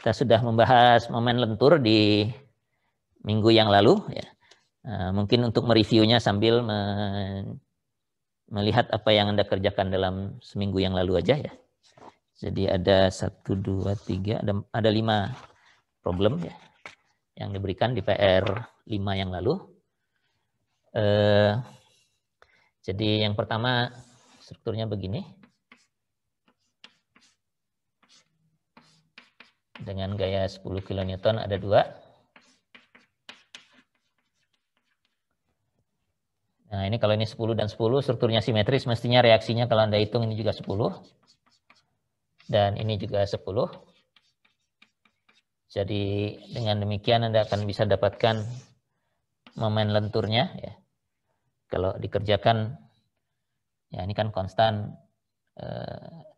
Kita sudah membahas momen lentur di minggu yang lalu. Ya. Mungkin untuk mereviewnya sambil melihat apa yang Anda kerjakan dalam seminggu yang lalu aja ya. Jadi ada 1, 2, 3, ada 5 problem ya yang diberikan di PR 5 yang lalu. Jadi yang pertama strukturnya begini. Dengan gaya 10 kN ada 2. Nah ini kalau ini 10 dan 10 strukturnya simetris, mestinya reaksinya kalau Anda hitung ini juga 10. Dan ini juga 10. Jadi dengan demikian Anda akan bisa dapatkan momen lenturnya ya. Kalau dikerjakan ya ini kan konstan,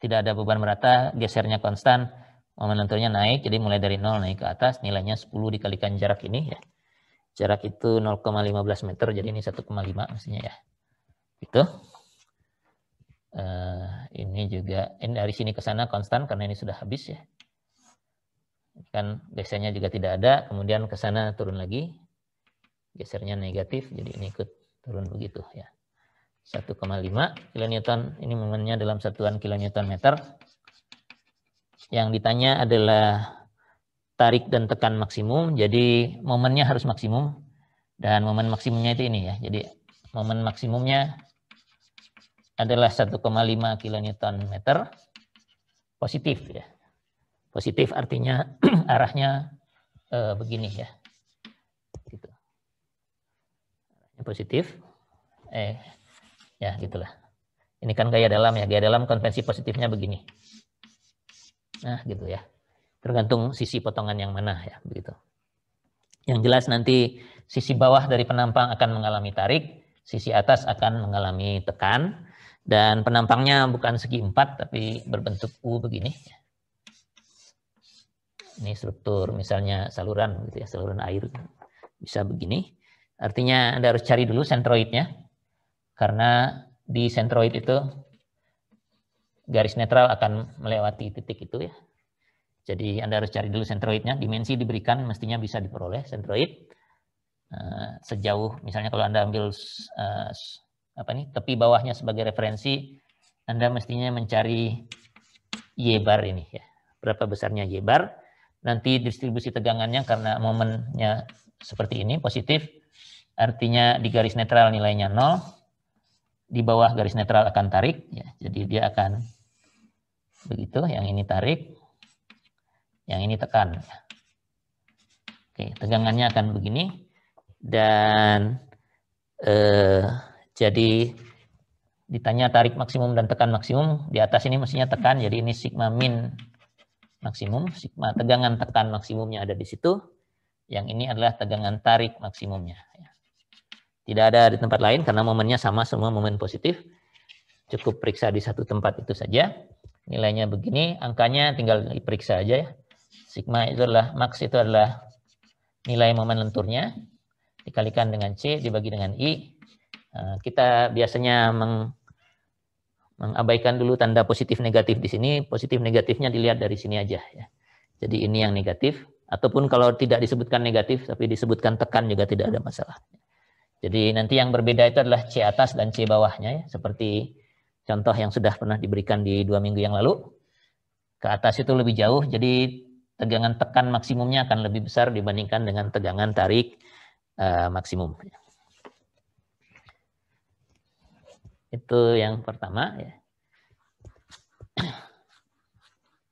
tidak ada beban merata, gesernya konstan, momen lenturnya naik, jadi mulai dari 0 naik ke atas, nilainya 10 dikalikan jarak ini ya. Jarak itu 0,15 meter, jadi ini 1,5 mestinya ya. Itu. Ini juga, ini dari sini ke sana konstan karena ini sudah habis ya. Kan gesernya juga tidak ada, kemudian ke sana turun lagi. Gesernya negatif, jadi ini ikut turun begitu ya. 1,5 kilonewton, ini momennya dalam satuan kilonewton meter. Yang ditanya adalah tarik dan tekan maksimum, jadi momennya harus maksimum. Dan momen maksimumnya itu ini ya, jadi momen maksimumnya adalah 1,5 kilonewton meter positif ya. Positif artinya arahnya begini ya. Gitu. Positif. Ya gitulah. Ini kan gaya dalam ya, gaya dalam konvensi positifnya begini. Nah, gitu ya. Tergantung sisi potongan yang mana ya, begitu. Yang jelas nanti sisi bawah dari penampang akan mengalami tarik, sisi atas akan mengalami tekan. Dan penampangnya bukan segi 4 tapi berbentuk U begini. Ini struktur misalnya saluran gitu ya, saluran air bisa begini. Artinya Anda harus cari dulu sentroidnya. Karena di sentroid itu garis netral akan melewati titik itu ya. Jadi Anda harus cari dulu sentroidnya, dimensi diberikan mestinya bisa diperoleh sentroid. Sejauh misalnya kalau Anda ambil tepi bawahnya sebagai referensi, Anda mestinya mencari Y bar ini ya. Berapa besarnya Y bar? Nanti distribusi tegangannya karena momennya seperti ini positif, artinya di garis netral nilainya 0, di bawah garis netral akan tarik ya. Jadi dia akan begitu, yang ini tarik, yang ini tekan. Oke, tegangannya akan begini dan jadi ditanya tarik maksimum dan tekan maksimum, di atas ini mestinya tekan, jadi ini sigma min maksimum, sigma tegangan tekan maksimumnya ada di situ, yang ini adalah tegangan tarik maksimumnya. Tidak ada di tempat lain karena momennya sama semua momen positif, cukup periksa di satu tempat itu saja. Nilainya begini, angkanya tinggal diperiksa aja ya. Sigma itu adalah, max itu adalah nilai momen lenturnya, dikalikan dengan C, dibagi dengan I. Kita biasanya mengabaikan dulu tanda positif negatif di sini, positif negatifnya dilihat dari sini aja ya. Jadi ini yang negatif, ataupun kalau tidak disebutkan negatif, tapi disebutkan tekan juga tidak ada masalah. Jadi nanti yang berbeda itu adalah C atas dan C bawahnya ya, seperti contoh yang sudah pernah diberikan di 2 minggu yang lalu. Ke atas itu lebih jauh, jadi tegangan tekan maksimumnya akan lebih besar dibandingkan dengan tegangan tarik maksimum. Itu yang pertama ya.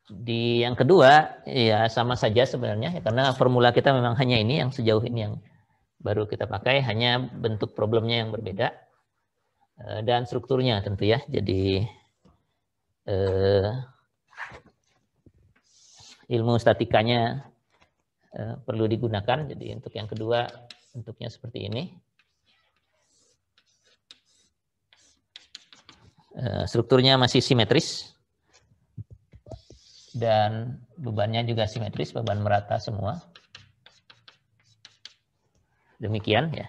Di yang kedua ya sama saja sebenarnya ya, karena formula kita memang hanya ini yang sejauh ini yang baru kita pakai, hanya bentuk problemnya yang berbeda dan strukturnya tentu ya. Jadi ilmu statikanya perlu digunakan. Jadi untuk yang kedua bentuknya seperti ini. Strukturnya masih simetris dan bebannya juga simetris, beban merata semua. Demikian ya.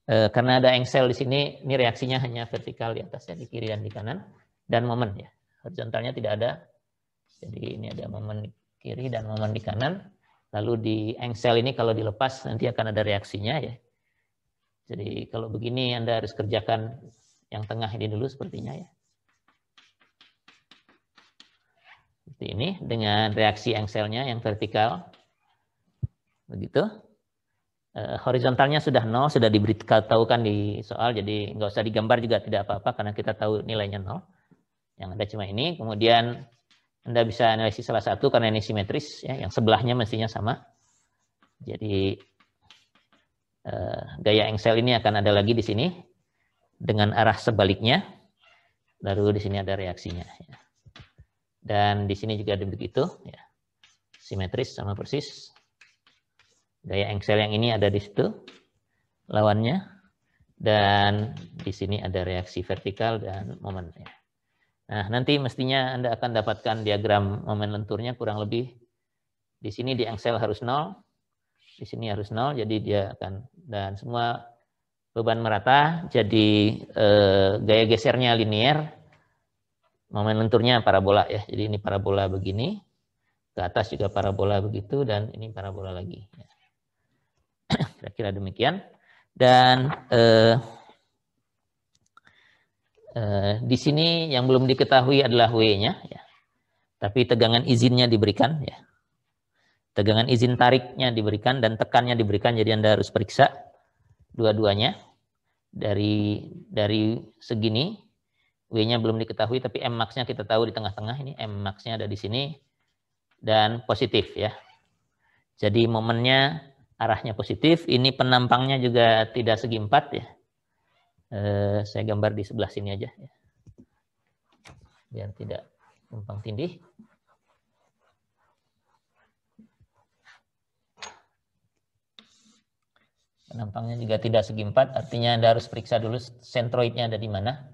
Karena ada engsel di sini, ini reaksinya hanya vertikal di atasnya, di kiri dan di kanan, dan momen ya. Horizontalnya tidak ada. Jadi ini ada momen kiri dan momen di kanan. Lalu di engsel ini kalau dilepas nanti akan ada reaksinya ya. Jadi kalau begini Anda harus kerjakan yang tengah ini dulu sepertinya ya. Seperti ini dengan reaksi engselnya yang vertikal. Begitu. Horizontalnya sudah 0, sudah diberitahukan di soal, jadi nggak usah digambar juga tidak apa-apa karena kita tahu nilainya 0. Yang ada cuma ini, kemudian Anda bisa analisis salah satu karena ini simetris, ya, yang sebelahnya mestinya sama. Jadi gaya engsel ini akan ada lagi di sini dengan arah sebaliknya, lalu di sini ada reaksinya. Ya. Dan di sini juga ada begitu, ya. Simetris sama persis. Gaya engsel yang ini ada di situ, lawannya. Dan di sini ada reaksi vertikal dan momen. Nah, nanti mestinya Anda akan dapatkan diagram momen lenturnya kurang lebih. Di sini di engsel harus 0, di sini harus 0, jadi dia akan, dan semua beban merata, jadi gaya gesernya linear, momen lenturnya parabola ya. Jadi ini parabola begini, ke atas juga parabola begitu, dan ini parabola lagi. Ya. Kira-kira demikian. Dan di sini yang belum diketahui adalah W-nya, ya. Tapi tegangan izinnya diberikan, ya. Tegangan izin tariknya diberikan dan tekannya diberikan, jadi Anda harus periksa dua-duanya. Dari segini, W-nya belum diketahui, tapi M max-nya kita tahu di tengah-tengah, ini M max-nya ada di sini, dan positif ya. Jadi momennya arahnya positif, ini penampangnya juga tidak segi 4 ya. Saya gambar di sebelah sini aja ya. Biar tidak tumpang tindih. Penampangnya juga tidak segi 4, artinya Anda harus periksa dulu sentroidnya ada di mana.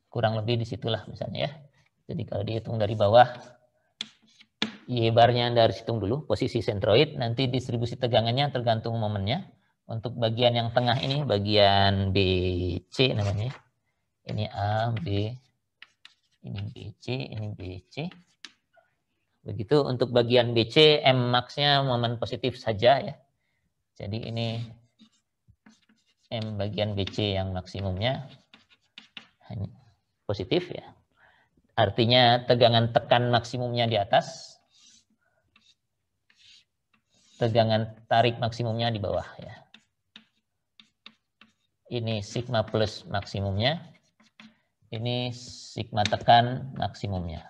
Kurang lebih disitulah misalnya ya. Jadi kalau dihitung dari bawah, Y barnya Anda harus hitung dulu, posisi sentroid, nanti distribusi tegangannya tergantung momennya. Untuk bagian yang tengah ini, bagian BC namanya. Ini A, B, ini BC, ini BC. Begitu untuk bagian BC, M max-nya momen positif saja ya. Jadi ini M bagian BC yang maksimumnya positif ya. Artinya tegangan tekan maksimumnya di atas. Tegangan tarik maksimumnya di bawah ya. Ini sigma plus maksimumnya. Ini sigma tekan maksimumnya.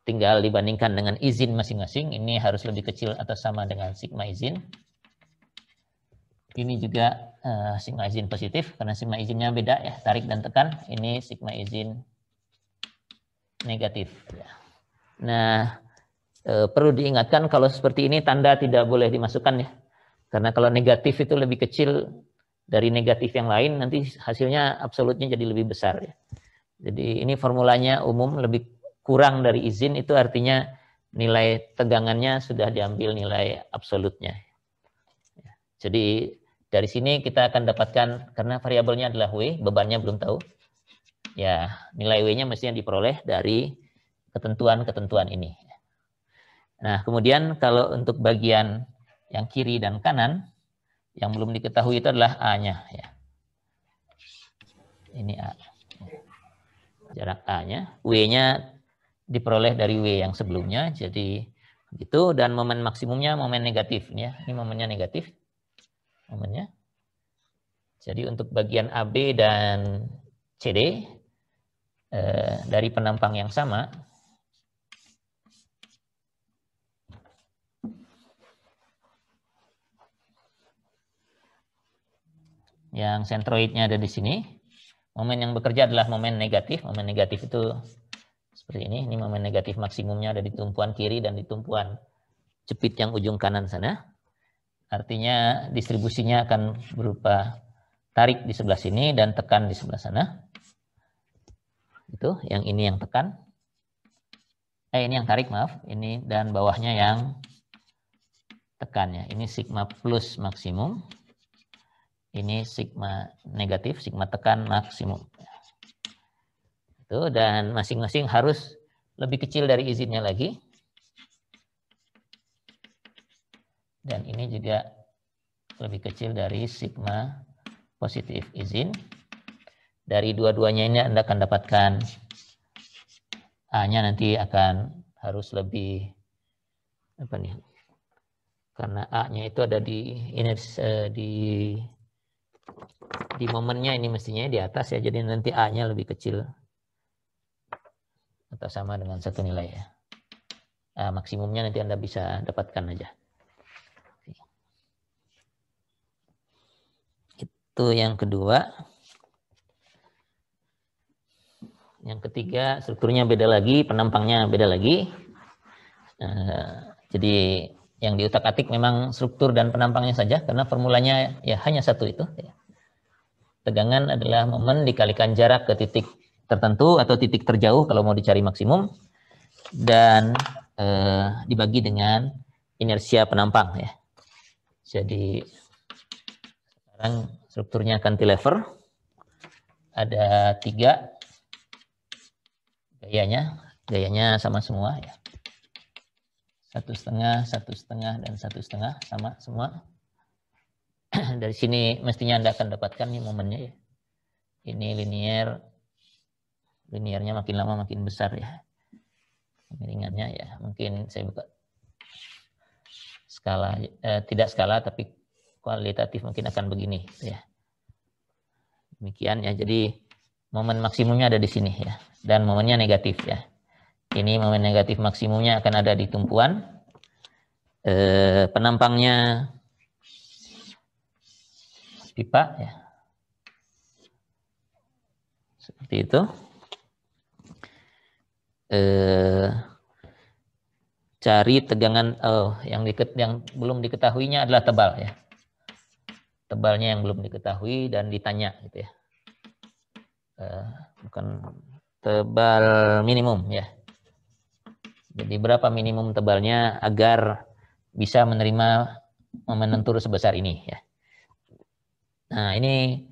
Tinggal dibandingkan dengan izin masing-masing. Ini harus lebih kecil atau sama dengan sigma izin. Ini juga sigma izin positif karena sigma izinnya beda ya, tarik dan tekan. Ini sigma izin negatif. Ya. Nah, perlu diingatkan kalau seperti ini tanda tidak boleh dimasukkan ya. Karena kalau negatif itu lebih kecil dari negatif yang lain, nanti hasilnya absolutnya jadi lebih besar ya. Jadi ini formulanya umum, lebih kurang dari izin itu artinya nilai tegangannya sudah diambil nilai absolutnya. Jadi dari sini kita akan dapatkan, karena variabelnya adalah W, bebannya belum tahu. Ya, nilai W-nya mestinya diperoleh dari ketentuan-ketentuan ini. Nah, kemudian kalau untuk bagian yang kiri dan kanan, yang belum diketahui itu adalah A-nya. Ya. Ini A. Jarak A-nya. W-nya diperoleh dari W yang sebelumnya. Jadi begitu. Dan momen maksimumnya momen negatif. Ya. Ini momennya negatif. Momennya. Jadi untuk bagian AB dan CD, dari penampang yang sama, yang sentroidnya ada di sini. Momen yang bekerja adalah momen negatif. Momen negatif itu seperti ini. Ini momen negatif maksimumnya ada di tumpuan kiri dan di tumpuan jepit yang ujung kanan sana. Artinya distribusinya akan berupa tarik di sebelah sini dan tekan di sebelah sana. Itu yang ini yang tekan. Ini yang tarik, maaf. Ini dan bawahnya yang tekannya. Ini sigma plus maksimum. Ini sigma negatif, sigma tekan maksimum. Itu, dan masing-masing harus lebih kecil dari izinnya lagi. Dan ini juga lebih kecil dari sigma positif izin. Dari dua-duanya ini Anda akan dapatkan A-nya nanti akan harus lebih apa nih? Karena A-nya itu ada di momennya, ini mestinya di atas ya, jadi nanti A-nya lebih kecil atau sama dengan satu nilai ya. Maksimumnya nanti Anda bisa dapatkan aja. Itu yang kedua. Yang ketiga, strukturnya beda lagi, penampangnya beda lagi. Jadi yang diutak-atik memang struktur dan penampangnya saja, karena formulanya ya hanya satu itu. Tegangan adalah momen dikalikan jarak ke titik tertentu atau titik terjauh kalau mau dicari maksimum, dan dibagi dengan inersia penampang ya. Jadi sekarang strukturnya cantilever, ada 3 gayanya sama semua ya. 1,5, 1,5, dan 1,5 sama semua. Dari sini mestinya Anda akan dapatkan nih momennya ya. Ini liniernya makin lama makin besar ya. Kemiringannya ya, mungkin saya buka skala, tidak skala tapi kualitatif mungkin akan begini ya. Demikian ya, jadi momen maksimumnya ada di sini ya, dan momennya negatif ya. Ini momen negatif maksimumnya akan ada di tumpuan. Penampangnya pipa ya. Seperti itu. Cari tegangan yang belum diketahuinya adalah tebal ya. Tebalnya yang belum diketahui dan ditanya gitu ya. Bukan tebal minimum ya. Jadi berapa minimum tebalnya agar bisa menerima momen lentur sebesar ini ya. Nah, ini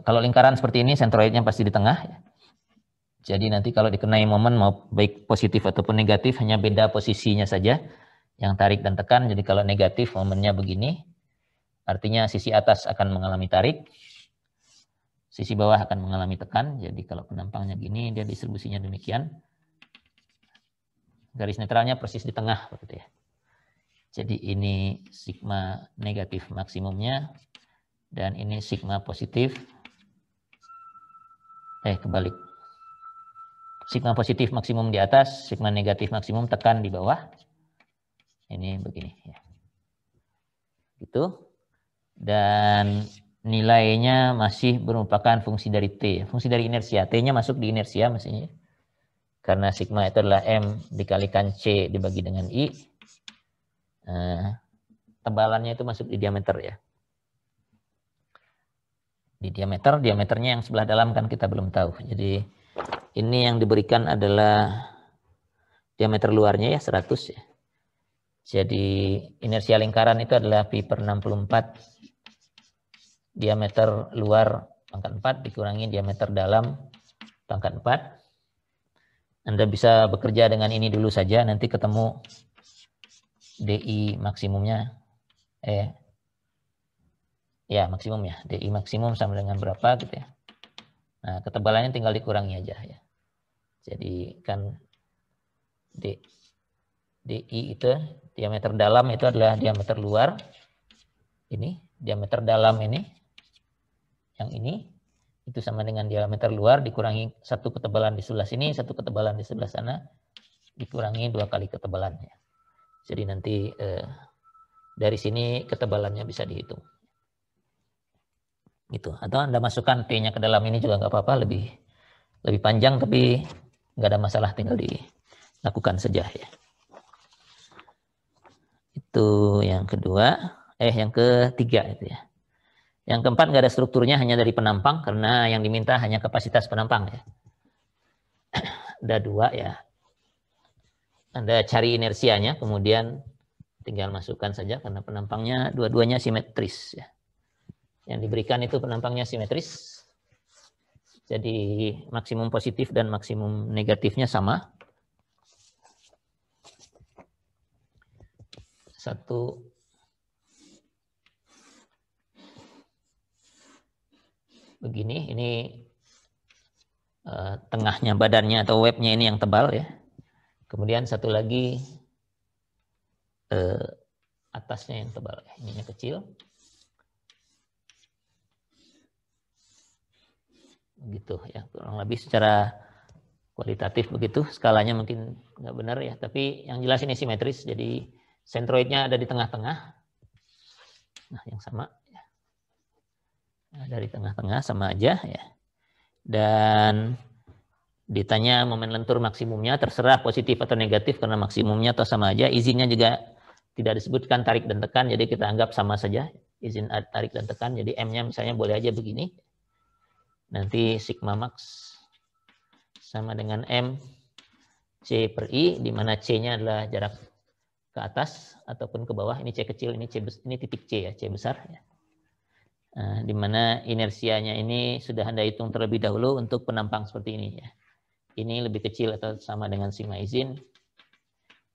kalau lingkaran seperti ini sentroidnya pasti di tengah ya. Jadi nanti kalau dikenai momen mau baik positif ataupun negatif, hanya beda posisinya saja yang tarik dan tekan. Jadi kalau negatif momennya begini, artinya sisi atas akan mengalami tarik, sisi bawah akan mengalami tekan. Jadi kalau penampangnya gini, dia distribusinya demikian. Garis netralnya persis di tengah begitu ya. Jadi ini sigma negatif maksimumnya, dan ini sigma positif. Kebalik. Sigma positif maksimum di atas, sigma negatif maksimum tekan di bawah. Ini begini ya. Gitu. Dan nilainya masih merupakan fungsi dari T, fungsi dari inersia. T-nya masuk di inersia mestinya. Karena sigma itu adalah M dikalikan C dibagi dengan I. Tebalannya itu masuk di diameter ya. Di diameternya yang sebelah dalam kan kita belum tahu. Jadi ini yang diberikan adalah diameter luarnya ya 100 ya. Jadi inersia lingkaran itu adalah pi per 64 diameter luar pangkat 4 dikurangi diameter dalam pangkat 4. Anda bisa bekerja dengan ini dulu saja, nanti ketemu DI maksimumnya. Maksimum ya. DI maksimum sama dengan berapa gitu ya. Nah, ketebalannya tinggal dikurangi aja ya. Jadi kan DI itu diameter dalam itu adalah diameter luar. Ini diameter dalam ini. Yang ini itu sama dengan diameter luar dikurangi satu ketebalan di sebelah sini, satu ketebalan di sebelah sana, dikurangi 2 kali ketebalannya. Jadi nanti dari sini ketebalannya bisa dihitung. Gitu. Atau Anda masukkan T-nya ke dalam ini juga nggak apa-apa, lebih panjang tapi nggak ada masalah, tinggal dilakukan saja ya. Itu yang kedua, yang ketiga itu ya. Yang keempat nggak ada strukturnya, hanya dari penampang karena yang diminta hanya kapasitas penampang ya. Ada 2 ya. Anda cari inersianya, kemudian tinggal masukkan saja karena penampangnya dua-duanya simetris ya. Yang diberikan itu penampangnya simetris. Jadi maksimum positif dan maksimum negatifnya sama. satu begini, ini tengahnya badannya atau webnya ini yang tebal ya. Kemudian satu lagi atasnya yang tebal, ininya kecil. Begitu ya, kurang lebih secara kualitatif begitu. Skalanya mungkin nggak benar ya, tapi yang jelas ini simetris. Jadi sentroidnya ada di tengah-tengah. Nah, yang sama ya. Nah, dari tengah-tengah sama aja ya. Dan ditanya momen lentur maksimumnya, terserah positif atau negatif karena maksimumnya atau sama aja. Izinnya juga tidak disebutkan tarik dan tekan, jadi kita anggap sama saja izin tarik dan tekan. Jadi M-nya misalnya boleh aja begini. Nanti sigma max sama dengan M C per I, di mana C-nya adalah jarak ke atas ataupun ke bawah. Ini C kecil, ini titik C ya, C besar ya. Nah, di mana inersianya ini sudah Anda hitung terlebih dahulu untuk penampang seperti ini ya. Ini lebih kecil atau sama dengan sigma izin.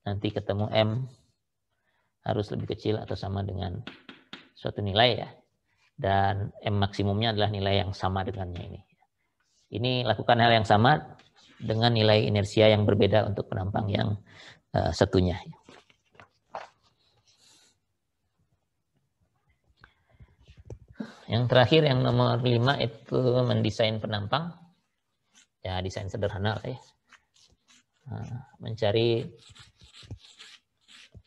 Nanti ketemu M harus lebih kecil atau sama dengan suatu nilai ya. Dan M maksimumnya adalah nilai yang sama dengannya ini. Ini lakukan hal yang sama dengan nilai inersia yang berbeda untuk penampang yang satunya. Yang terakhir yang nomor 5 itu mendesain penampang. Ya, desain sederhana lah ya. Mencari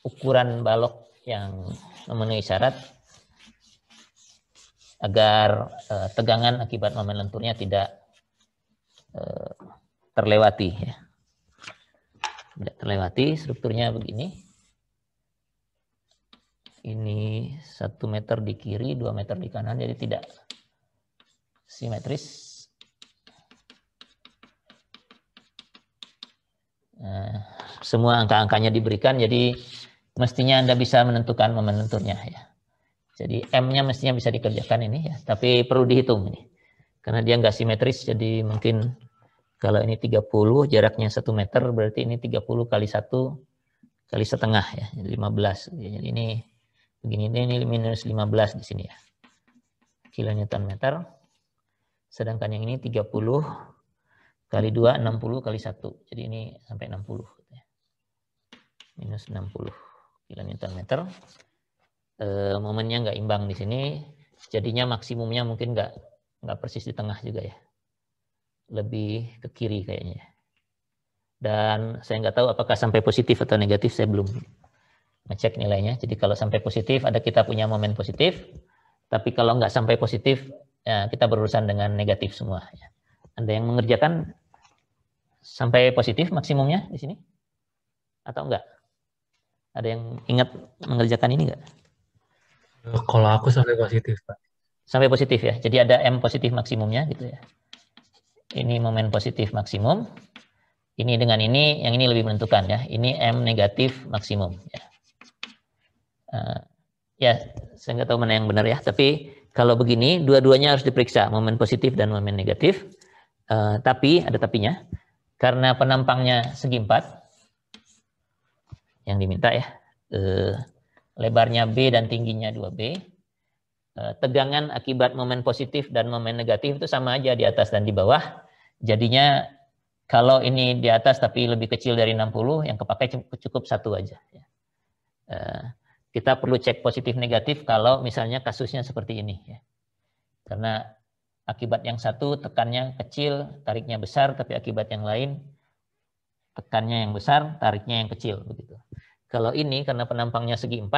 ukuran balok yang memenuhi syarat agar tegangan akibat momen lenturnya tidak terlewati ya. Tidak terlewati, strukturnya begini. Ini 1 meter di kiri, 2 meter di kanan, jadi tidak simetris. Nah, semua angka-angkanya diberikan, jadi mestinya Anda bisa menentukan momen lenturnya ya. Jadi M-nya mestinya bisa dikerjakan ini ya, tapi perlu dihitung ini. Karena dia nggak simetris, jadi mungkin kalau ini 30, jaraknya 1 meter, berarti ini 30 kali 1 kali setengah ya, 15. Jadi ini begini, ini minus 15 di sini ya. Kilonewton meter. Sedangkan yang ini 30 kali 2, 60 kali 1. Jadi ini sampai 60. Minus 60 kilonewton meter. Momennya nggak imbang di sini. Jadinya maksimumnya mungkin nggak persis di tengah juga ya. Lebih ke kiri kayaknya. Dan saya nggak tahu apakah sampai positif atau negatif, saya belum ngecek nilainya. Jadi kalau sampai positif, kita punya momen positif. Tapi kalau nggak sampai positif, ya kita berurusan dengan negatif semua. Anda yang mengerjakan sampai positif maksimumnya di sini? Atau enggak? Ada yang ingat mengerjakan ini enggak? Kalau aku sampai positif, Pak. Sampai positif ya. Jadi ada M positif maksimumnya gitu ya. Ini momen positif maksimum. Ini dengan ini, yang ini lebih menentukan ya. Ini M negatif maksimum ya. Ya, saya nggak tahu mana yang benar ya. Tapi kalau begini, dua-duanya harus diperiksa, momen positif dan momen negatif. Tapi ada tapinya, karena penampangnya segi 4 yang diminta ya, lebarnya B dan tingginya 2B. Tegangan akibat momen positif dan momen negatif itu sama aja di atas dan di bawah. Jadinya kalau ini di atas tapi lebih kecil dari 60, yang kepakai cukup 1 aja. Kita perlu cek positif negatif kalau misalnya kasusnya seperti ini ya. Karena akibat yang satu tekannya kecil, tariknya besar, tapi akibat yang lain tekannya yang besar, tariknya yang kecil begitu. Kalau ini karena penampangnya segi 4,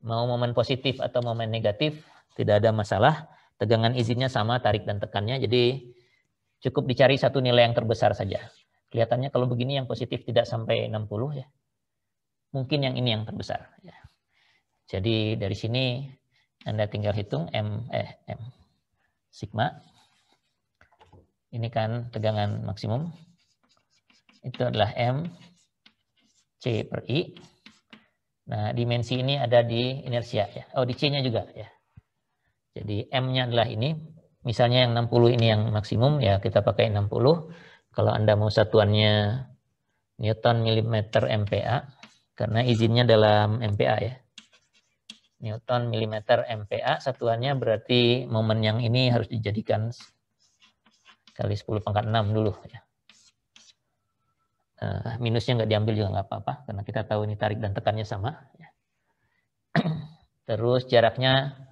mau momen positif atau momen negatif tidak ada masalah, tegangan izinnya sama, tarik dan tekannya, jadi cukup dicari satu nilai yang terbesar saja. Kelihatannya kalau begini yang positif tidak sampai 60 ya. Mungkin yang ini yang terbesar ya. Jadi dari sini Anda tinggal hitung M sigma. Ini kan tegangan maksimum. Itu adalah M C per I. Nah, dimensi ini ada di inersia ya. Oh, di C-nya juga ya. Jadi M-nya adalah ini. Misalnya yang 60 ini yang maksimum ya, kita pakai 60. Kalau Anda mau satuannya Newton milimeter MPa, karena izinnya dalam MPa ya. Newton milimeter MPa, satuannya berarti momen yang ini harus dijadikan kali 10 pangkat 6 dulu ya. Minusnya nggak diambil juga nggak apa-apa karena kita tahu ini tarik dan tekannya sama ya. Terus jaraknya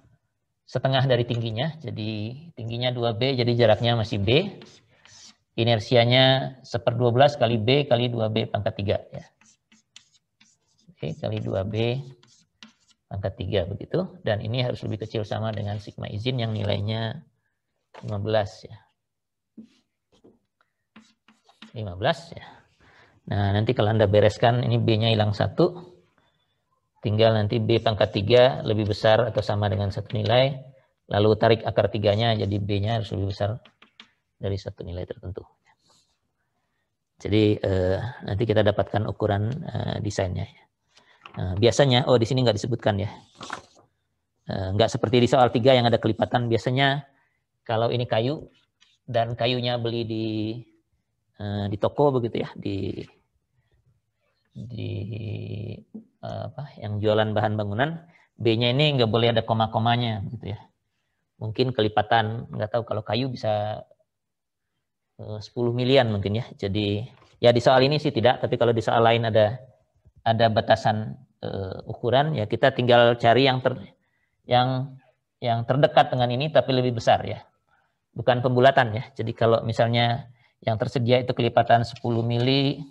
setengah dari tingginya, jadi tingginya 2B, jadi jaraknya masih B. Inersianya 1/12 kali B kali 2B pangkat 3 ya. Oke, kali 2B pangkat 3 begitu, dan ini harus lebih kecil sama dengan sigma izin yang nilainya 15 ya. 15 ya. Nah, nanti kalau Anda bereskan ini B-nya hilang 1, tinggal nanti B pangkat 3 lebih besar atau sama dengan satu nilai, lalu tarik akar 3-nya, jadi B-nya harus lebih besar dari satu nilai tertentu. Jadi nanti kita dapatkan ukuran desainnya. Biasanya, di sini nggak disebutkan ya. Nggak seperti di soal 3 yang ada kelipatan. Biasanya kalau ini kayu dan kayunya beli di toko begitu ya, di yang jualan bahan bangunan, B-nya ini nggak boleh ada koma-komanya gitu ya. Mungkin kelipatan, nggak tahu, kalau kayu bisa 10 milian mungkin ya. Jadi ya di soal ini sih tidak, tapi kalau di soal lain ada batasan ukuran ya, kita tinggal cari yang terdekat dengan ini tapi lebih besar ya. Bukan pembulatan ya. Jadi kalau misalnya yang tersedia itu kelipatan 10 mili,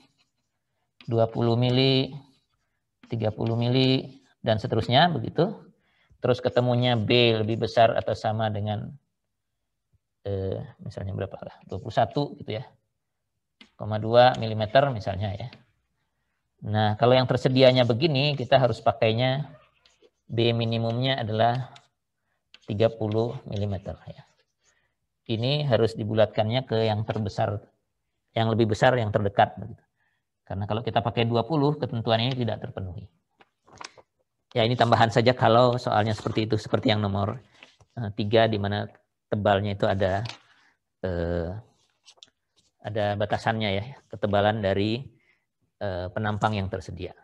20 mili, 30 mili, dan seterusnya begitu. Terus ketemunya B lebih besar atau sama dengan misalnya berapa lah, 21 gitu ya, 0,2 milimeter misalnya ya. Nah, kalau yang tersedianya begini, kita harus pakainya B minimumnya adalah 30 milimeter ya. Ini harus dibulatkannya ke yang terbesar, yang lebih besar, yang terdekat begitu. Karena kalau kita pakai 20, ketentuan ini tidak terpenuhi. Ya, ini tambahan saja kalau soalnya seperti itu, seperti yang nomor 3 di mana tebalnya itu ada batasannya ya, ketebalan dari penampang yang tersedia.